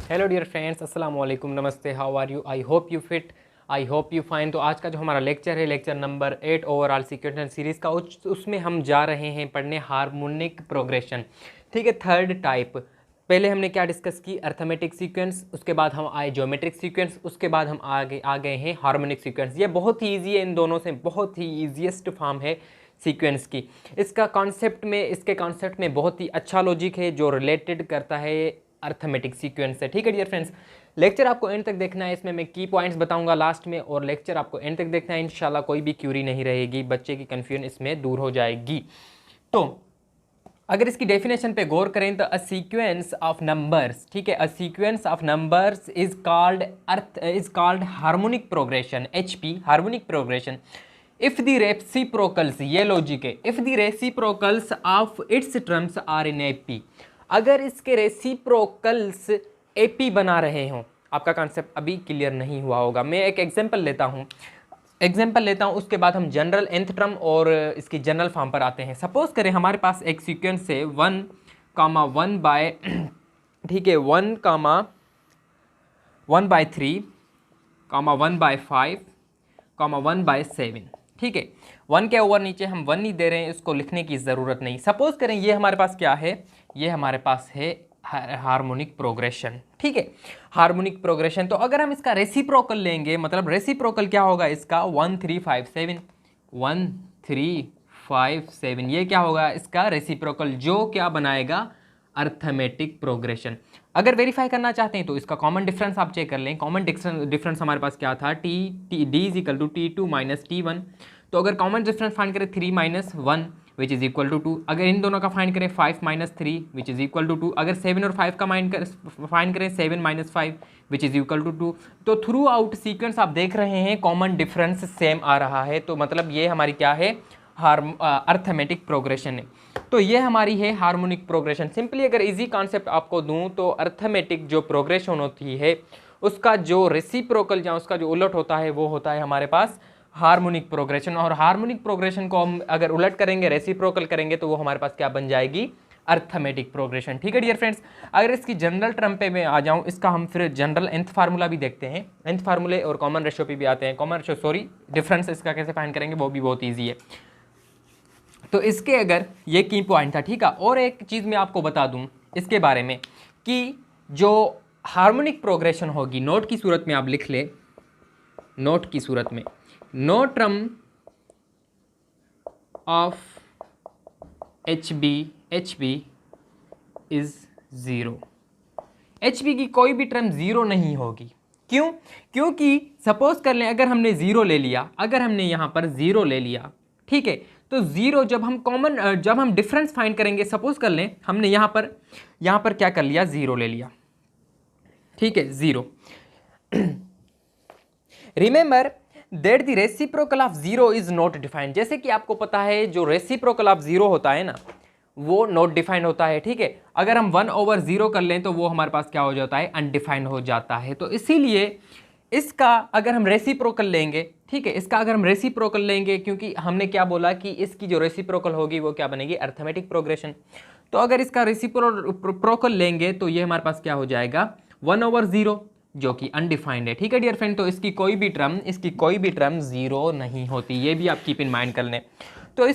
Hello dear friends, अस्सलाम वालेकुम, नमस्ते, how are you? I hope you fit, I hope you fine. तो आज का जो हमारा लेक्चर है, lecture number 8 overall sequential series का, उसमें हम जा रहे हैं पढ़ने हार्मोनिक प्रोग्रेशन। ठीक है, थर्ड टाइप। पहले हमने क्या डिस्कस की? अर्थमेटिक सीक्वेंस, उसके बाद हम आए ज्योमेट्रिक सीक्वेंस, उसके बाद हम आगे आ गए हैं हार्मोनिक सीक्वेंस। ये बहुत ही ईजी है, इन दोनों से बहुत ही ईजीएस्ट फॉर्म है सीक्वेंस की। इसके कॉन्सेप्ट में बहुत ही अच्छा लॉजिक है जो रिलेटेड करता है अर्थमेटिक सीक्वेंस से। ठीक है डियर फ्रेंड्स, लेक्चर आपको एंड तक देखना है। इसमें मैं की पॉइंट्स बताऊंगा लास्ट में, और लेक्चर आपको एंड तक देखना है। इंशाल्लाह कोई भी क्यूरी नहीं रहेगी, बच्चे की कन्फ्यूजन इसमें दूर हो जाएगी। तो अगर इसकी डेफिनेशन पे गौर करें तो अ सीक्वेंस ऑफ नंबर्स, ठीक है, a sequence of numbers is called harmonic progression, HP, harmonic progression. If the reciprocals, ये लॉजिक है, if the reciprocals of its terms are in AP, अगर इसके रेसिप्रोकल्स एपी बना रहे हों। आपका कॉन्सेप्ट अभी क्लियर नहीं हुआ होगा। मैं एक एग्जांपल लेता हूँ, उसके बाद हम जनरल nth टर्म और इसकी जनरल फॉर्म पर आते हैं। सपोज करें हमारे पास एक सीक्वेंस है 1, 1 ठीक है, 1/3, 1/5, 1/7। ठीक है, 1 के ऊपर नीचे हम 1 नहीं दे रहे हैं, इसको लिखने की ज़रूरत नहीं। सपोज करें ये हमारे पास क्या है, ये हमारे पास है हार्मोनिक प्रोग्रेशन। ठीक है, हार्मोनिक प्रोग्रेशन। तो अगर हम इसका रेसिप्रोकल लेंगे, मतलब रेसिप्रोकल क्या होगा इसका, 1 3 5 7, 1 3 5 7, ये क्या होगा इसका रेसिप्रोकल, जो क्या बनाएगा, अर्थमेटिक प्रोग्रेशन। अगर वेरीफाई करना चाहते हैं तो इसका कॉमन डिफरेंस आप चेक कर लें। कॉमन डिफरेंस हमारे पास क्या था, D is equal to T2 minus T1। तो अगर कॉमन डिफरेंस फाइंड करें 3 minus 1 which is equal to 2, अगर इन दोनों का फाइंड करें 5 minus 3 which is equal to 2, अगर 7 और 5 का फाइंड करें 7 minus 5 which is equal to 2। तो थ्रू आउट सीक्वेंस आप देख रहे हैं कॉमन डिफरेंस सेम आ रहा है। तो मतलब ये हमारी क्या है, अर्थमेटिक प्रोग्रेशन है। तो ये हमारी है हार्मोनिक प्रोग्रेशन। सिंपली अगर इजी कॉन्सेप्ट आपको दूं तो अर्थमेटिक जो प्रोग्रेशन होती है उसका जो रेसिप्रोकल या उसका जो उलट होता है वो होता है हमारे पास हार्मोनिक प्रोग्रेशन। और हार्मोनिक प्रोग्रेशन को हम अगर उलट करेंगे, रेसिप्रोकल करेंगे, तो वो हमारे पास क्या बन जाएगी, अर्थमेटिक प्रोग्रेशन। ठीक है डियर फ्रेंड्स, अगर इसकी जनरल टर्म पे मैं आ जाऊं, इसका हम फिर जनरल nth फार्मूला भी देखते हैं। nth फार्मूले और कॉमन रेशियो पे भी आते हैं। कॉमन रेशियो सॉरी डिफरेंस इसका कैसे फाइंड करेंगे वो भी बहुत ईजी है। तो इसके अगर ये की पॉइंट था, ठीक है। और एक चीज़ मैं आपको बता दूं इसके बारे में कि जो हार्मोनिक प्रोग्रेशन होगी, नोट की सूरत में आप लिख ले, नोट की सूरत में, no term of H B is zero. H B की कोई भी टर्म ज़ीरो नहीं होगी। क्यों? क्योंकि सपोज कर लें अगर हमने ज़ीरो ले लिया, अगर हमने यहाँ पर ज़ीरो ले लिया, ठीक है, तो ज़ीरो जब हम डिफरेंस फाइंड करेंगे, सपोज कर लें हमने यहाँ पर क्या कर लिया, ज़ीरो ले लिया, ठीक है, zero. Remember that the reciprocal of zero is not defined. जैसे कि आपको पता है जो रेसिप्रोकल ऑफ ज़ीरो होता है ना, वो नॉट डिफाइंड होता है। ठीक है, अगर हम 1/0 कर लें तो वो हमारे पास क्या हो जाता है, अनडिफाइंड हो जाता है। तो इसीलिए इसका अगर हम रेसिप्रोकल लेंगे, ठीक है, इसका अगर हम रेसिप्रोकल लेंगे, क्योंकि हमने क्या बोला कि इसकी जो रेसिप्रोकल होगी वो क्या बनेगी, अर्थमेटिक प्रोग्रेशन। तो अगर इसका रेसिप्रोकल लेंगे तो ये हमारे पास क्या हो जाएगा, 1/0, जो कि अनडिफाइंड है। ठीक है डियर फ्रेंड, तो इसकी कोई भी टर्म ज़ीरो नहीं होती, ये भी आप कीप इन माइंड कर लें। तो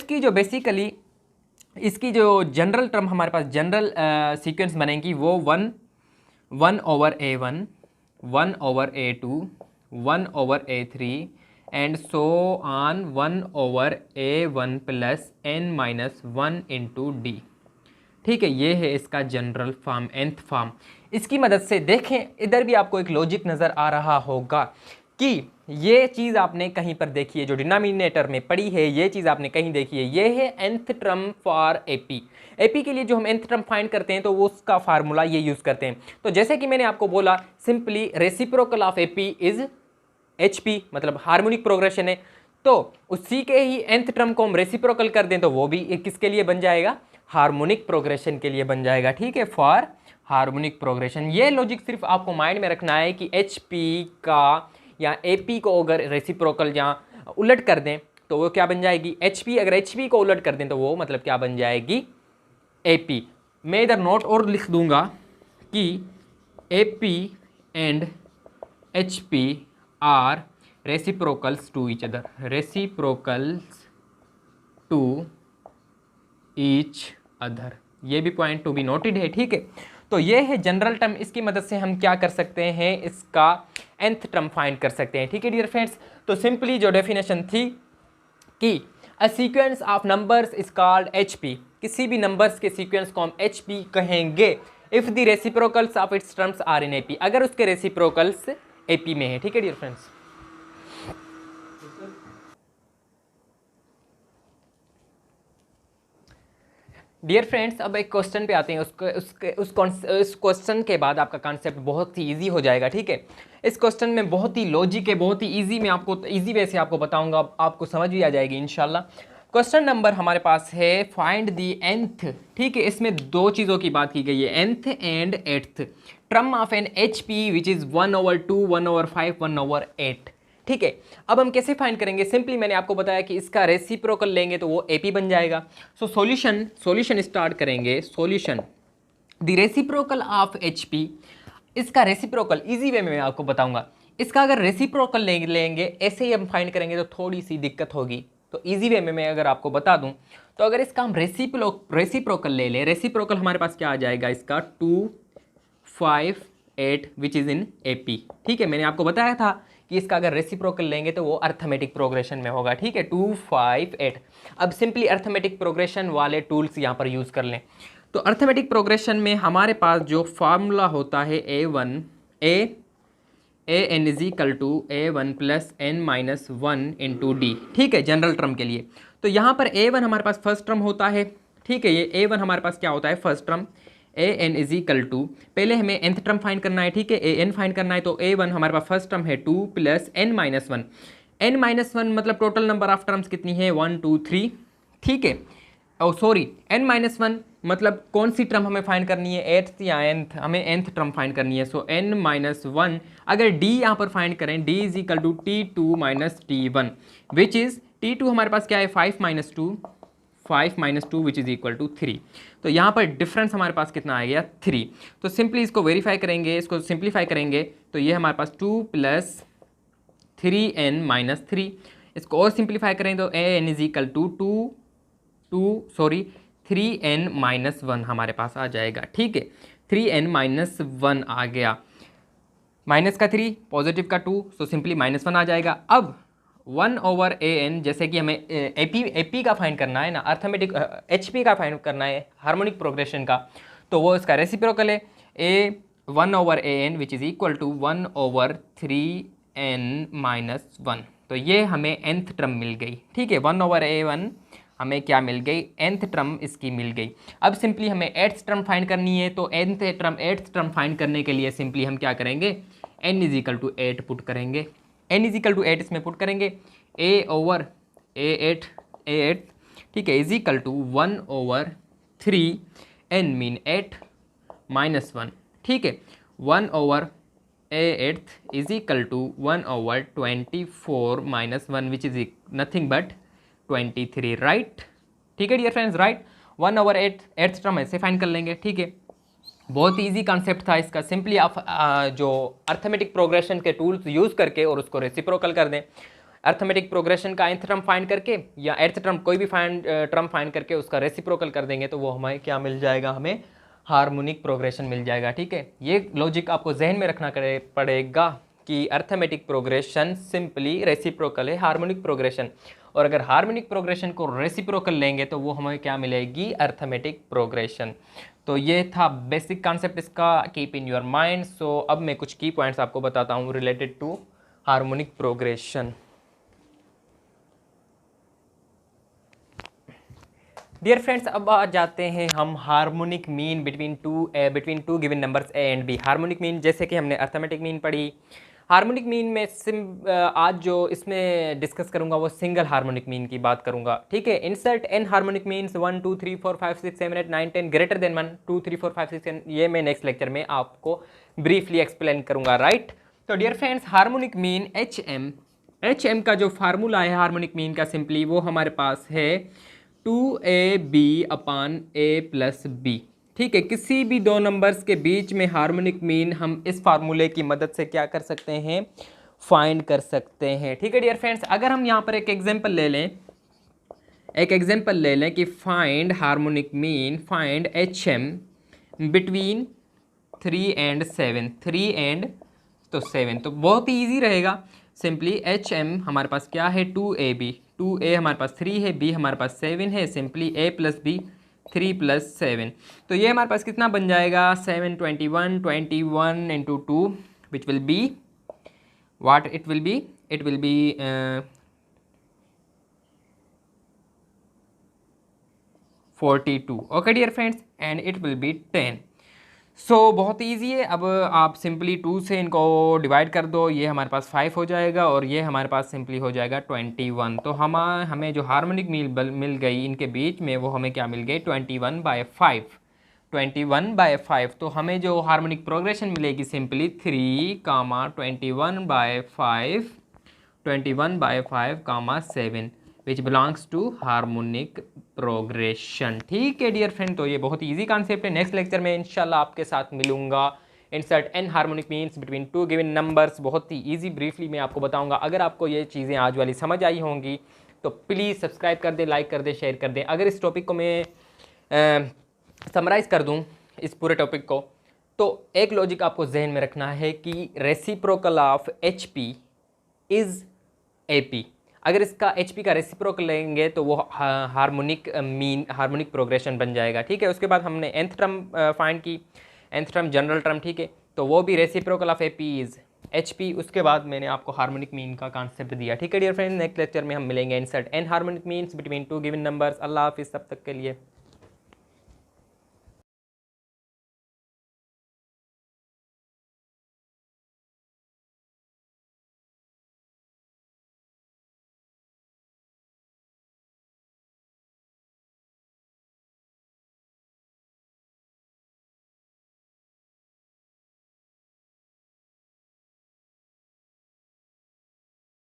इसकी जो जनरल टर्म हमारे पास जनरल सीक्वेंस बनेगी वो 1/A1, 1/A2, 1/A3 and so on 1/A1 plus n-1 into D. ठीक है, ये है इसका जनरल फॉर्म, nth फॉर्म। इसकी मदद से देखें, इधर भी आपको एक लॉजिक नज़र आ रहा होगा कि ये चीज़ आपने कहीं पर देखी है, जो डिनोमिनेटर में पड़ी है, ये चीज़ आपने कहीं देखी है। ये है nth टर्म फॉर एपी के लिए जो हम nth टर्म फाइंड करते हैं तो वो उसका फार्मूला ये यूज़ करते हैं। तो जैसे कि मैंने आपको बोला, simply reciprocal of AP is HP, मतलब हार्मोनिक प्रोग्रेशन है। तो उसी के ही nth टर्म को हम रेसिप्रोकल कर दें तो वो भी किसके लिए बन जाएगा, हार्मोनिक प्रोग्रेशन के लिए बन जाएगा। ठीक है, फॉर हार्मोनिक प्रोग्रेशन। ये लॉजिक सिर्फ आपको माइंड में रखना है कि एचपी का या एपी को अगर रेसिप्रोकल या उलट कर दें तो वो क्या बन जाएगी, एचपी। अगर एचपी को उलट कर दें तो वो मतलब क्या बन जाएगी, एपी। मैं इधर नोट और लिख दूंगा कि AP and HP are reciprocals to each other, reciprocals to each other, ये भी पॉइंट टू बी नोटेड है, ठीक है। तो ये है जनरल टर्म, इसकी मदद से हम क्या कर सकते हैं, इसका nth टर्म फाइंड कर सकते हैं, ठीक है डियर फ्रेंड्स। तो सिंपली जो डेफिनेशन थी कि अ sequence of numbers is called HP, किसी भी नंबर्स के सीक्वेंस को हम HP कहेंगे if the reciprocals of its terms are in AP, अगर उसके रेसिप्रोकल्स AP में है, ठीक है डियर फ्रेंड्स। डियर फ्रेंड्स अब एक क्वेश्चन पे आते हैं, उस क्वेश्चन के बाद आपका कॉन्सेप्ट बहुत ही इजी हो जाएगा, ठीक है। इस क्वेश्चन में बहुत ही लॉजिक है, बहुत ही इजी, मैं आपको इजी वे से आपको बताऊंगा, आपको समझ भी आ जाएगी इंशाल्लाह। क्वेश्चन नंबर हमारे पास है फाइंड दी nth, ठीक है। इसमें दो चीज़ों की बात की गई है, nth and 8th term of an HP which is 1/2, 1/5, 1/8, ठीक है। अब हम कैसे फाइंड करेंगे, सिंपली मैंने आपको बताया कि इसका रेसिप्रोकल लेंगे तो वो AP बन जाएगा। सो सॉल्यूशन स्टार्ट करेंगे। Solution the reciprocal of HP, इसका रेसिप्रोकल इजी वे में मैं आपको बताऊंगा। इसका अगर रेसिप्रोकल लेंगे ऐसे ही हम फाइंड करेंगे तो थोड़ी सी दिक्कत होगी, तो इजी वे में मैं अगर आपको बता दूं तो अगर इसका हम रेसिप्रोकल ले लें, रेसिप्रोकल हमारे पास क्या आ जाएगा इसका 2, 5, 8 विच इज़ इन AP, ठीक है। मैंने आपको बताया था कि इसका अगर रेसिप्रोकल लेंगे तो वो अर्थमेटिक प्रोग्रेशन में होगा, ठीक है, 2, 5, 8। अब सिंपली अर्थमेटिक प्रोग्रेशन वाले टूल्स यहाँ पर यूज़ कर लें। तो अर्थमेटिक प्रोग्रेशन में हमारे पास जो फार्मूला होता है an is equal to A1 plus n-1 into D, ठीक है, जनरल टर्म के लिए। तो यहाँ पर A1 हमारे पास फर्स्ट टर्म होता है, ठीक है, ये A1 हमारे पास क्या होता है first term. an is equal to, पहले हमें nth टर्म फाइंड करना है, ठीक है, an फाइंड करना है, तो A1 हमारे पास फर्स्ट टर्म है 2 प्लस n-1, n-1 मतलब टोटल नंबर ऑफ टर्म्स कितनी है 1, 2, 3, ठीक है। और सॉरी n-1 मतलब कौन सी टर्म हमें फाइंड करनी है, 8th या nth, हमें nth टर्म फाइंड करनी है। सो n-1 अगर D यहाँ पर फाइंड करें, D is equal to T2 minus T1 which is T2 हमारे पास क्या है 5 minus 2 which is equal to 3। तो यहाँ पर डिफरेंस हमारे पास कितना आ गया 3। तो सिंपली इसको वेरीफाई करेंगे, इसको सिंप्लीफाई करेंगे तो ये हमारे पास 2 प्लस 3n-3, इसको और सिंप्लीफाई करें तो an is equal to 3n-1 हमारे पास आ जाएगा, ठीक है, 3n-1 आ गया, माइनस का 3 पॉजिटिव का 2, सो सिंपली -1 आ जाएगा। अब 1/an, जैसे कि हमें AP का फाइंड करना है ना, अर्थमेटिक HP का फाइंड करना है हार्मोनिक प्रोग्रेशन का, तो वो इसका रेसिप्रोकल है 1/an which is equal to 1/3n-1। तो ये हमें nth टर्म मिल गई, ठीक है, 1/a1 हमें क्या मिल गई nth टर्म इसकी मिल गई। अब सिंपली हमें 8th टर्म फाइंड करनी है, तो 8th टर्म फाइंड करने के लिए सिंपली हम क्या करेंगे n is equal to 8 put करेंगे, n इज इक्वल टू 8 इसमें पुट करेंगे, a/8, ठीक है, is equal to 1/3n mean 8 -1, ठीक है, 1/8 is equal to 1/24 -1 which is nothing but 23, right, ठीक है डियर फ्रेंड्स, राइट। 1/8 टर्म ऐसे फाइंड कर लेंगे, ठीक है। बहुत इजी कॉन्सेप्ट था इसका, सिंपली आप जो अर्थमेटिक प्रोग्रेशन के टूल्स यूज़ करके और उसको रेसिप्रोकल कर दें, अर्थमेटिक प्रोग्रेशन का nth टर्म फाइंड करके या 8th टर्म कोई भी टर्म फाइंड करके उसका रेसिप्रोकल कर देंगे तो वो हमें क्या मिल जाएगा, हमें हार्मोनिक प्रोग्रेशन मिल जाएगा, ठीक है। ये लॉजिक आपको जहन में रखना पड़ेगा कि अर्थमेटिक प्रोग्रेशन सिंपली रेसिप्रोकल है हार्मोनिक प्रोग्रेशन, और अगर हार्मोनिक प्रोग्रेशन को रेसिप्रोकल लेंगे तो वो हमें क्या मिलेगी, अर्थमेटिक प्रोग्रेशन। तो ये था बेसिक कॉन्सेप्ट इसका, keep in your mind. So अब मैं कुछ की पॉइंट्स आपको बताता हूँ related to harmonic progression. Dear friends अब आ जाते हैं हम harmonic mean between two given numbers A and B. Harmonic mean जैसे कि हमने अर्थमेटिक मीन पढ़ी, हार्मोनिक मीन में आज जो इसमें डिस्कस करूंगा वो सिंगल हार्मोनिक मीन की बात करूंगा, ठीक है। Insert an harmonic means 1 2 3 4 5 6 7 8 9 10 greater than 1 2 3 4 5 6 10, ये मैं नेक्स्ट लेक्चर में आपको ब्रीफली एक्सप्लेन करूंगा, राइट। तो dear friends harmonic mean H M का जो फार्मूला है हार्मोनिक मीन का, सिंपली वो हमारे पास है 2ab/a + b, ठीक है, किसी भी दो नंबर्स के बीच में हार्मोनिक मीन हम इस फार्मूले की मदद से क्या कर सकते हैं, फाइंड कर सकते हैं। ठीक है डियर फ्रेंड्स, अगर हम यहाँ पर एक एग्जांपल ले लें कि find harmonic mean, find H M between 3 and 7, 3 and तो 7, तो बहुत ही ईजी रहेगा। सिंपली एच एम हमारे पास क्या है, 2ab, 2a हमारे पास 3 है, b हमारे पास 7 है, simply a plus B 3 plus 7, तो ये हमारे पास कितना बन जाएगा, 7 21, 21 into 2 which will be what it will be, it will be 42, okay dear friends, and it will be 10। So बहुत ईजी है। अब आप सिंपली 2 से इनको डिवाइड कर दो, ये हमारे पास 5 हो जाएगा और ये हमारे पास सिंपली हो जाएगा 21। तो हमें जो हार्मोनिक मिल गई इनके बीच में, वो हमें क्या मिल गई, 21/5, 21/5। तो हमें जो हार्मोनिक प्रोग्रेशन मिलेगी simply 3, 21/5, 7 which belongs to harmonic progression. ठीक है डियर फ्रेंड, तो ये बहुत ईजी कॉन्सेप्ट है। नेक्स्ट लेक्चर में इंशाल्लाह आपके साथ मिलूंगा। Insert an harmonic means between two given numbers, बहुत ही ईजी ब्रीफली मैं आपको बताऊंगा। अगर आपको ये चीज़ें आज वाली समझ आई होंगी तो प्लीज़ सब्सक्राइब कर दें, लाइक कर दें, शेयर कर दें। अगर इस टॉपिक को मैं समराइज़ कर दूँ, इस पूरे टॉपिक को, तो एक लॉजिक आपको जहन में रखना है कि reciprocal of H P is A P. अगर इसका एच पी का रेसिप्रोकल लेंगे तो वो हार्मोनिक हार्मोनिक प्रोग्रेशन बन जाएगा। ठीक है, उसके बाद हमने nth टर्म फाइंड की, nth टर्म जनरल टर्म, ठीक है, तो वो भी reciprocal of A P is H P. उसके बाद मैंने आपको हार्मोनिक मीन का कॉन्सेप्ट दिया। ठीक है डियर फ्रेंड्स, नेक्स्ट लेक्चर में हम मिलेंगे। Insert an harmonic means between two given numbers. अल्लाह हाफिज़, तब तक के लिए।